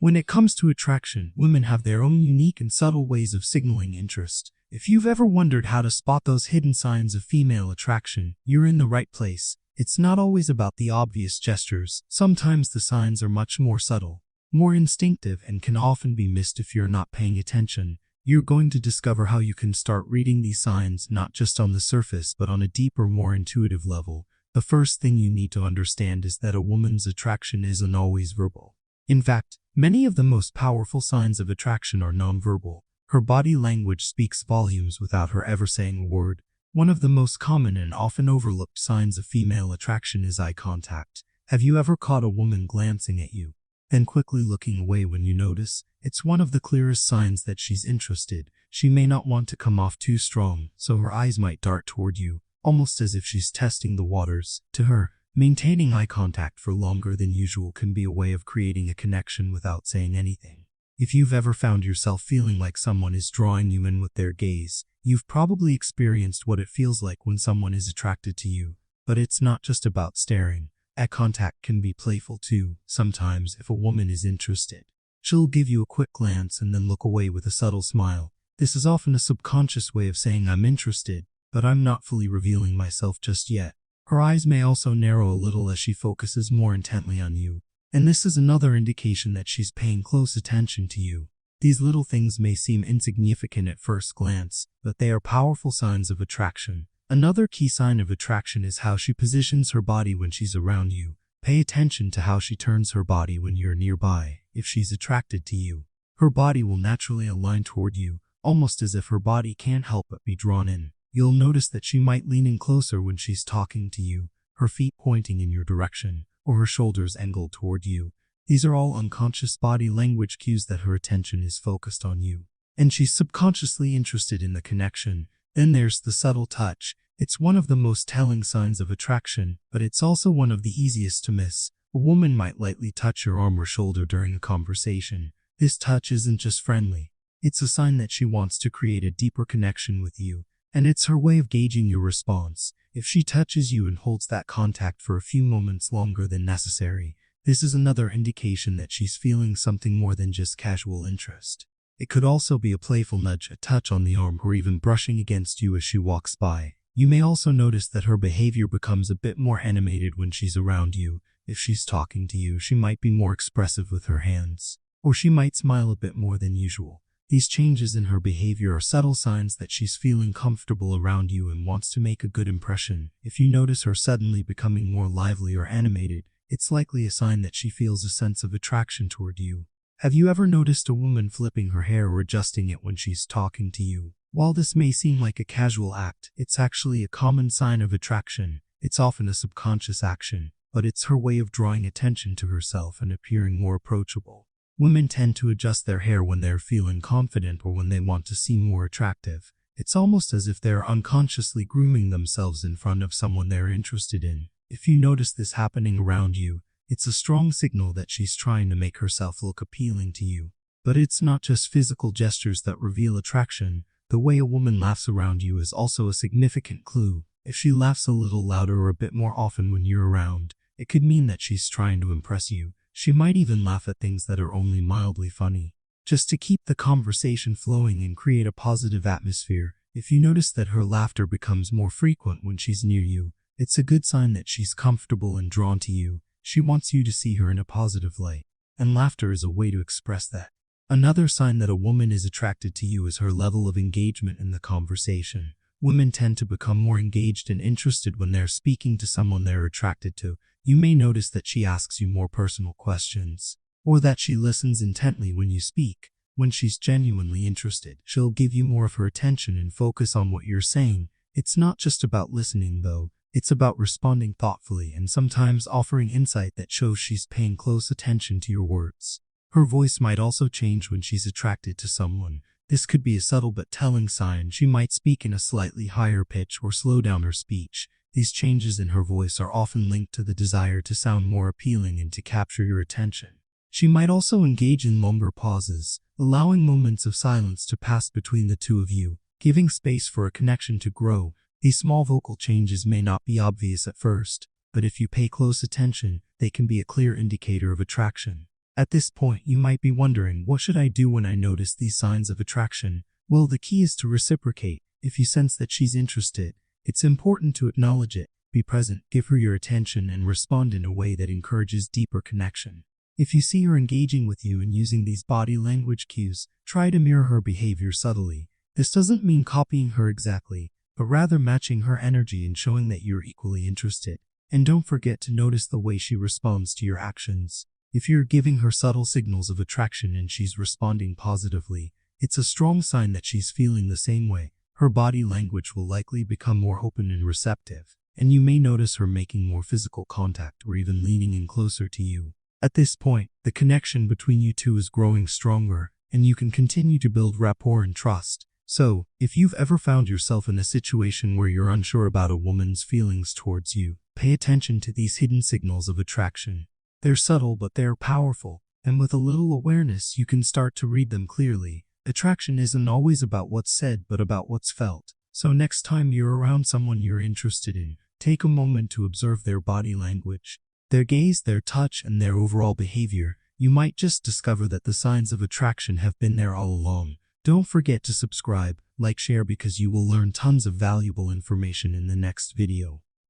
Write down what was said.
When it comes to attraction, women have their own unique and subtle ways of signaling interest. If you've ever wondered how to spot those hidden signs of female attraction, you're in the right place. It's not always about the obvious gestures. Sometimes the signs are much more subtle, more instinctive, and can often be missed if you're not paying attention. You're going to discover how you can start reading these signs not just on the surface but on a deeper, more intuitive level. The first thing you need to understand is that a woman's attraction isn't always verbal. In fact, many of the most powerful signs of attraction are nonverbal. Her body language speaks volumes without her ever saying a word. One of the most common and often overlooked signs of female attraction is eye contact. Have you ever caught a woman glancing at you, then quickly looking away when you notice? It's one of the clearest signs that she's interested. She may not want to come off too strong, so her eyes might dart toward you, almost as if she's testing the waters. To her, maintaining eye contact for longer than usual can be a way of creating a connection without saying anything. If you've ever found yourself feeling like someone is drawing you in with their gaze, you've probably experienced what it feels like when someone is attracted to you. But it's not just about staring. Eye contact can be playful too. Sometimes, if a woman is interested, she'll give you a quick glance and then look away with a subtle smile. This is often a subconscious way of saying, "I'm interested, but I'm not fully revealing myself just yet." Her eyes may also narrow a little as she focuses more intently on you, and this is another indication that she's paying close attention to you. These little things may seem insignificant at first glance, but they are powerful signs of attraction. Another key sign of attraction is how she positions her body when she's around you. Pay attention to how she turns her body when you're nearby. If she's attracted to you, her body will naturally align toward you, almost as if her body can't help but be drawn in. You'll notice that she might lean in closer when she's talking to you, her feet pointing in your direction, or her shoulders angled toward you. These are all unconscious body language cues that her attention is focused on you, and she's subconsciously interested in the connection. Then there's the subtle touch. It's one of the most telling signs of attraction, but it's also one of the easiest to miss. A woman might lightly touch your arm or shoulder during a conversation. This touch isn't just friendly. It's a sign that she wants to create a deeper connection with you, and it's her way of gauging your response. If she touches you and holds that contact for a few moments longer than necessary, this is another indication that she's feeling something more than just casual interest. It could also be a playful nudge, a touch on the arm, or even brushing against you as she walks by. You may also notice that her behavior becomes a bit more animated when she's around you. If she's talking to you, she might be more expressive with her hands, or she might smile a bit more than usual. These changes in her behavior are subtle signs that she's feeling comfortable around you and wants to make a good impression. If you notice her suddenly becoming more lively or animated, it's likely a sign that she feels a sense of attraction toward you. Have you ever noticed a woman flipping her hair or adjusting it when she's talking to you? While this may seem like a casual act, it's actually a common sign of attraction. It's often a subconscious action, but it's her way of drawing attention to herself and appearing more approachable. Women tend to adjust their hair when they're feeling confident or when they want to seem more attractive. It's almost as if they're unconsciously grooming themselves in front of someone they're interested in. If you notice this happening around you, it's a strong signal that she's trying to make herself look appealing to you. But it's not just physical gestures that reveal attraction. The way a woman laughs around you is also a significant clue. If she laughs a little louder or a bit more often when you're around, it could mean that she's trying to impress you. She might even laugh at things that are only mildly funny, just to keep the conversation flowing and create a positive atmosphere. If you notice that her laughter becomes more frequent when she's near you, it's a good sign that she's comfortable and drawn to you. She wants you to see her in a positive light, and laughter is a way to express that. Another sign that a woman is attracted to you is her level of engagement in the conversation. Women tend to become more engaged and interested when they're speaking to someone they're attracted to. You may notice that she asks you more personal questions, or that she listens intently when you speak. When she's genuinely interested, she'll give you more of her attention and focus on what you're saying. It's not just about listening, though. It's about responding thoughtfully and sometimes offering insight that shows she's paying close attention to your words. Her voice might also change when she's attracted to someone. This could be a subtle but telling sign. She might speak in a slightly higher pitch or slow down her speech. These changes in her voice are often linked to the desire to sound more appealing and to capture your attention. She might also engage in longer pauses, allowing moments of silence to pass between the two of you, giving space for a connection to grow. These small vocal changes may not be obvious at first, but if you pay close attention, they can be a clear indicator of attraction. At this point, you might be wondering, what should I do when I notice these signs of attraction? Well, the key is to reciprocate. If you sense that she's interested, it's important to acknowledge it, be present, give her your attention, and respond in a way that encourages deeper connection. If you see her engaging with you and using these body language cues, try to mirror her behavior subtly. This doesn't mean copying her exactly, but rather matching her energy and showing that you're equally interested. And don't forget to notice the way she responds to your actions. If you're giving her subtle signals of attraction and she's responding positively, it's a strong sign that she's feeling the same way. Her body language will likely become more open and receptive, and you may notice her making more physical contact or even leaning in closer to you. At this point, the connection between you two is growing stronger, and you can continue to build rapport and trust. So, if you've ever found yourself in a situation where you're unsure about a woman's feelings towards you, pay attention to these hidden signals of attraction. They're subtle, but they're powerful, and with a little awareness, you can start to read them clearly. Attraction isn't always about what's said, but about what's felt. So next time you're around someone you're interested in, take a moment to observe their body language, their gaze, their touch, and their overall behavior. You might just discover that the signs of attraction have been there all along. Don't forget to subscribe, like, share, because you will learn tons of valuable information in the next video.